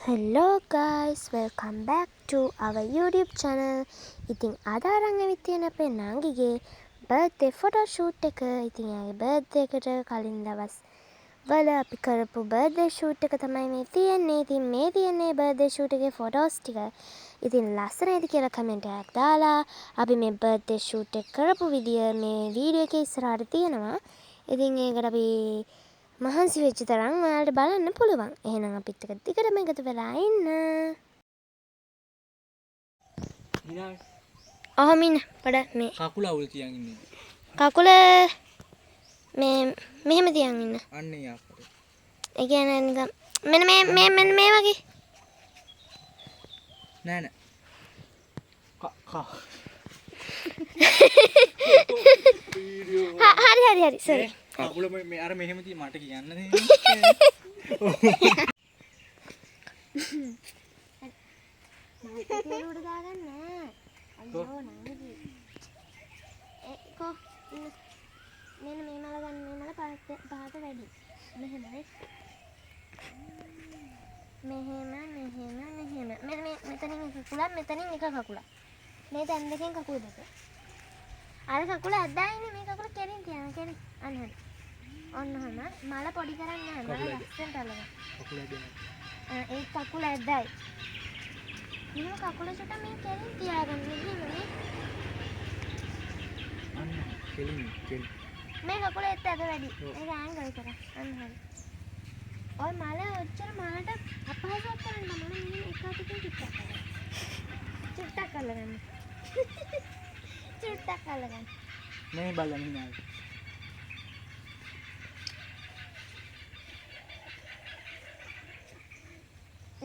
Hello guys, welcome back to our YouTube channel. ඉතින් අද අරන් ඇවිත් තියෙන අපේ නංගිගේ birthday photo shoot එක. ඉතින් එයාගේ birthday එකට කලින් දවස් වල අපි කරපු birthday shoot එක තමයි මේ තියෙන්නේ. ඉතින් මේ තියෙන්නේ birthday shoot එකේ photos ටික. ඉතින් ලස්සනයිද කියලා comment එකක් දාලා අපි මේ birthday shoot එක කරපු විදිය මේ වීඩියෝ එකේ ඉස්සරහට තියෙනවා. ඉතින් ඒකට අපි මහන්සි වෙච්ච තරම් ඔයාලට බලන්න පුළුවන්. එහෙනම් අපිත් එක්ක දිගටම එකතු වෙලා ඉන්න. මින පොඩ මේ කකුල අවුල් තියන් ඉන්නේ. කකුල මේ මෙහෙම තියන් ඉන්න. අන්න යාපර. ඒ කියන්නේ නිකන් මෙන්න මේ වගේ. නෑ නෑ. හරි sorry. කකුල මේ අර මෙහෙම තිය මට කියන්න දෙන්න. මම උඩ දාගන්න නෑ. අයියෝ නංගි. මෙන්න මේ මල ගන්න මේ මල පහත වැඩි. මෙහෙම මෙහෙම. මෙතනින් මෙතනින් එක කකුල. මේ දැන් දෙකෙන් කකුල දෙක. අර කකුල ඇද්දායිනේ මේ කකුල කෙරින් තියන කෙරින්. අන්න හරි. ඔන්නම මල පොඩි කරන්නේ නැහැ. මල ලස්සනට අල්ලගන්න. කකුල ඇදෙන. ඒ කකුල ඇද්දායි. මේ කකුල චුට මේ කෙරින් තියාගන්න මෙහෙම නේ. අන්න කෙලින්. මේ කකුල ඇත්ත අද වැඩි. ඒක ඇන්ගල් කර. අන්න හරි. ඔය මල ඔච්චර මලට අපහසුයක් කරන්න මම මෙන්න එක අතකින් චුට්ටක් අල්ලගන්න. චුට්ටක් අල්ලගන්න. මේ බලන්න නෑ.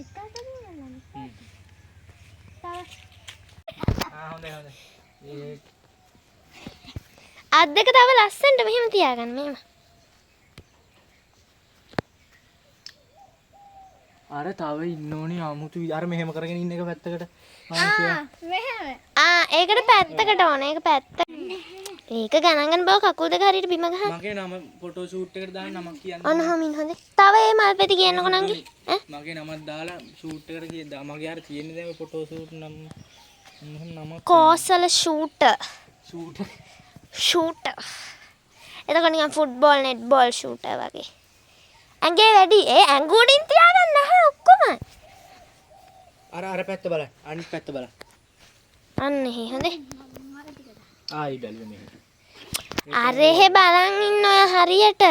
එක අතකින් අල්ලන්න. හොඳයි. ඒ අත් දෙක තව ලස්සනට මෙහෙම තියාගන්න මෙහෙම. අර තව ඉන්න ඕනේ 아무තු අර මෙහෙම කරගෙන ඉන්න එක පැත්තකට. මෙහෙම. ඒකට පැත්තකට ඕනේ. ඒක පැත්ත. ඒක ගණන් ගන්න බව කකුල් දෙක හරියට බිම ගහන්න. මගේ නම ෆොටෝ ෂූට් එකට දාන්න නමක් කියන්න. ඔන්න හමින් හොඳයි. තව ඒ මල් පෙති කියන්නකො නංගි. මගේ නමක් දාලා ෂූට් එකට කියද්දා මගේ අර තියෙන්නේ දැන් ෆොටෝ ෂූට් නම් නමක් කෝසල ෂූටර්. ෂූට්. එතකොට නිකන් ෆුට්බෝල් නෙට්බෝල් ෂූටර් වගේ. ඇඟේ වැඩි. ඒ ඇඟ උඩින් තියාගන්න නැහැ ඔක්කොම. අර පැත්ත බලන්න. අනිත් පැත්ත බලන්න. අන්න එහෙ හොඳයි. ආයි බැලුවේ මෙහෙම. අර එහෙ බලන් ඉන්න ඔය හරියට.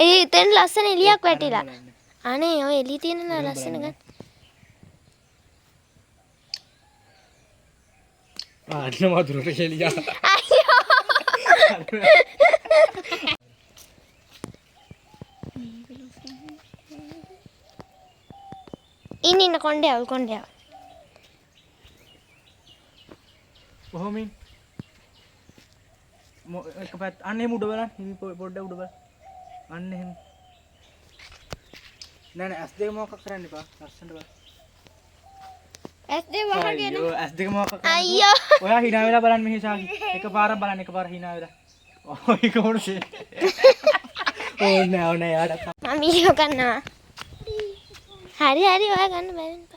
ඒ ඉතින් ලස්සන එලියක් වැටිලා. අනේ ඔය එළිය තියෙන ලස්සන ගන්න. අන්න වතුරට කෙලියා. අයියෝ. ඉන්න කොණ්ඩේ. කොහොමින් එක පැත්ත අන්න එහෙම උඩ බලන්න. හිමි පොඩ්ඩක් උඩ බලන්න. අන්න එහෙම. නෑ ඇස් දෙක මොකක් කරන්න එපා. ලස්සනට බලන්න. ඇස් දෙක වහගෙන. අයියෝ ඇස් දෙක මොකක් කරන්න. අයියෝ. ඔයා hina වෙලා බලන්න මෙහෙ සාකි. එකපාරක් බලන්න එකපාර hina වෙලා. ඔය කොහොමද? ඕනේ යාට. මම වීඩියෝ කරනවා. හරි ඔයා ගන්න බැරිද?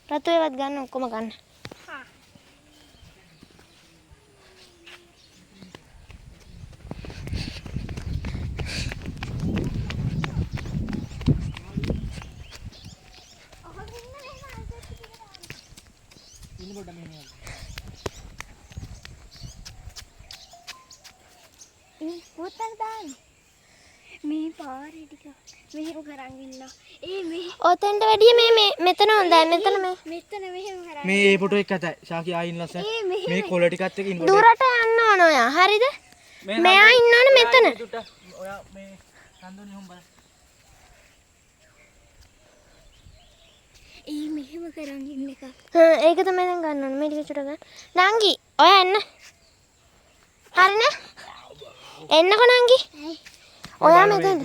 රතු ඒවත් ගන්න ඔක්කොම ගන්න. ඉන්න පොඩ්ඩක් මෙහෙම. පොතක් දාන්න. මේ පාරේ ටික මෙහෙම කරන් ඉන්න. මේ ඔතෙන්ට වැඩිය මේ මෙතන හොඳයි. මෙතන මේ. මෙතන මෙහෙම කරන්. මේ ඒ ෆොටෝ එක ඇතයි. ශාකි ආයින් ලස්සන. මේ කොළ ටිකත් එක්ක ඉන්න. දුරට යන්න ඕන ඔයා. හරිද? මෙයා ඉන්න ඕන මෙතන. ඔයා මේ සම්දුනි හොම් බලන්න. මෙහෙම කරන් ඉන්න එක. ඒක තමයි දැන් ගන්න ඕනේ. මේ ටික චුට ගන්න. නංගි, ඔයා එන්න. හරිනේ? එන්නකො නංගි. ඔයා මෙතන.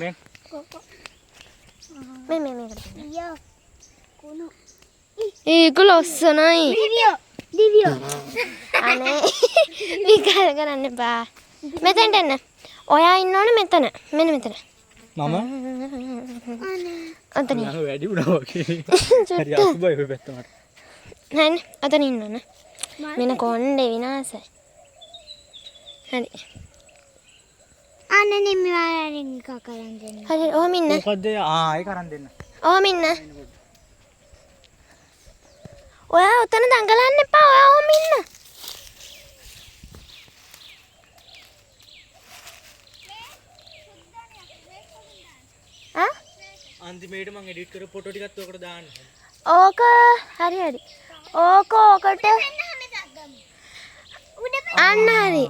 මේ ලියෝ. කොනු. ඒක ලස්සනයි. දිවියෝ. අනේ විකාර කරන්න එපා. මෙතෙන්ට එන්න. ඔයා ඉන්න ඕනේ මෙතන. මෙන්න මෙතන. මම අතනින්. ළඟ වැඩි වුණා වගේ. හරි අසුබයි ඔය පැත්ත මට. නෑනේ අතනින් ඉන්නවනේ. මෙන්න කොණ්ඩේ විනාසයි. හරි. අනනේ මෙයාරින් කකරන් දෙන්න. හරි ඔහම ඉන්න. මොකද්ද? ඒක අරන් දෙන්න. ඔහම ඉන්න. ඔයා උතන දඟලන්න එපා. ඔයා ඔහම ඉන්න. ආ? අන්තිමේට මම එඩිට් කරපු ෆොටෝ ටිකත් ඔකට දාන්න. ඕක හරි. ඕකට අන්න හරි.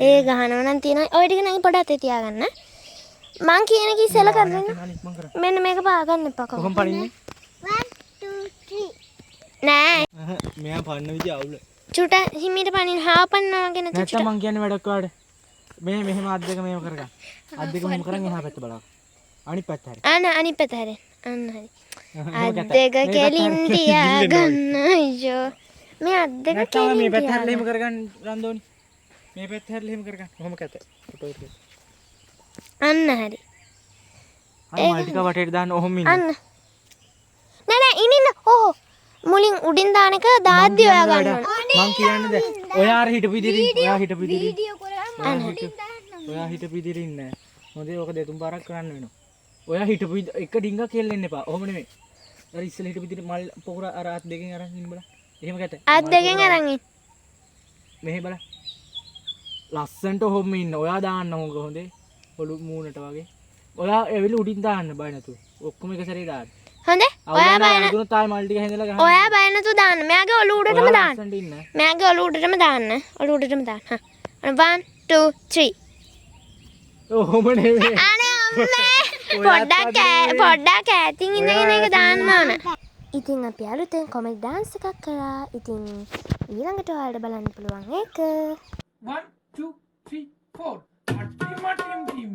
ඒ ගහනව නම් තියෙනවා. ඔය ටික නම් පොඩ්ඩක් අතේ තියාගන්න. මං කියන කී සෙල කරගෙන. මෙන්න මේක පාගන්න එපා කොහොම. කොහොම පනින්නේ? 1 2 නෑ. මෙයා පන්න විදිය අවුල. චුට හිමීට පනින් හාව පන්නවා වගේ නැති නැත්තම් මං කියන්නේ වැඩක් වාඩ. මෙහෙම අත් දෙක මෙහෙම කරගන්න. අත් දෙක මෙහෙම කරන් එහා පැත්ත බලන්න. අනිත් පැත්ත හරි. අනිත් පැත්ත හරි. අන්න හරි. අත් දෙක කෙලින් තියාගන්න අයියෝ. මේ අත් දෙක නැත්තම් කෙලින් මේ පැත්ත තියාගන්න. හැරලා එහෙම කරගන්න රන්දෝනි. මේ පැත්ත හැරලා එහෙම කරගන්න. කොහොම කැත. ෆොටෝ එක. අන්න හරි. අර මල් ටික වටේට දාන්න ඔහොම ඉන්න. අන්න. නෑ ඉන්න. ඕහො. මුලින් උඩින් දාන එක දාද්දි ඔයා ගන්න ඕන. මං කියන්නේ දැන් ඔයා අර හිටපු ඉදිරින් ඔයා හිටපු ඉදිරින් වීඩියෝ කරාම ඔයා හිටපු ඉදිරින් නෑ. හොඳේ ඕක දෙතුන් පාරක් කරන්න වෙනවා. ඔයා හිටපු එක ඩිංගක් කෙල්ලෙන්න එපා. ඔහොම නෙමෙයි. අර ඉස්සෙල්ලා හිටපු ඉදිරින් මල් පොකුර අර අත් දෙකෙන් අරන් ඉන්න බලන්න. එහෙම කැත. අත් දෙකෙන් අරන් ඉන්න. මෙහෙ බලන්න. ලස්සන්ට ඔහොම ඉන්න. ඔයා දාන්න ඕක හොඳේ. ඔලු මූණට වගේ. ඔයා එවිල උඩින් දාන්න බය නැතුව. ඔක්කොම එක සැරේ දාන්න. හොඳේ. ඔයා බය නැ. දුන තායි මල් ටික හැඳලා ගහන්න. ඔයා බය නැතුව දාන්න. මෙයාගේ ඔලුව උඩටම දාන්න. ලස්සන්ට ඉන්න. මෙයාගේ ඔලුව උඩටම දාන්න. ඔලුව උඩටම දාන්න. හා. 1 2 3. ඔහොම නෙමෙයි. අනේ අම්මේ. පොඩ්ඩක් ඈතින් ඉඳගෙන ඒක දාන්න ඕන. ඉතින් අපි අලුතෙන් කොමෙඩි ඩාන්ස් එකක් කරා. ඉතින් ඊළඟට ඔයාලට බලන්න පුළුවන් ඒක. 1 2 3 4 Team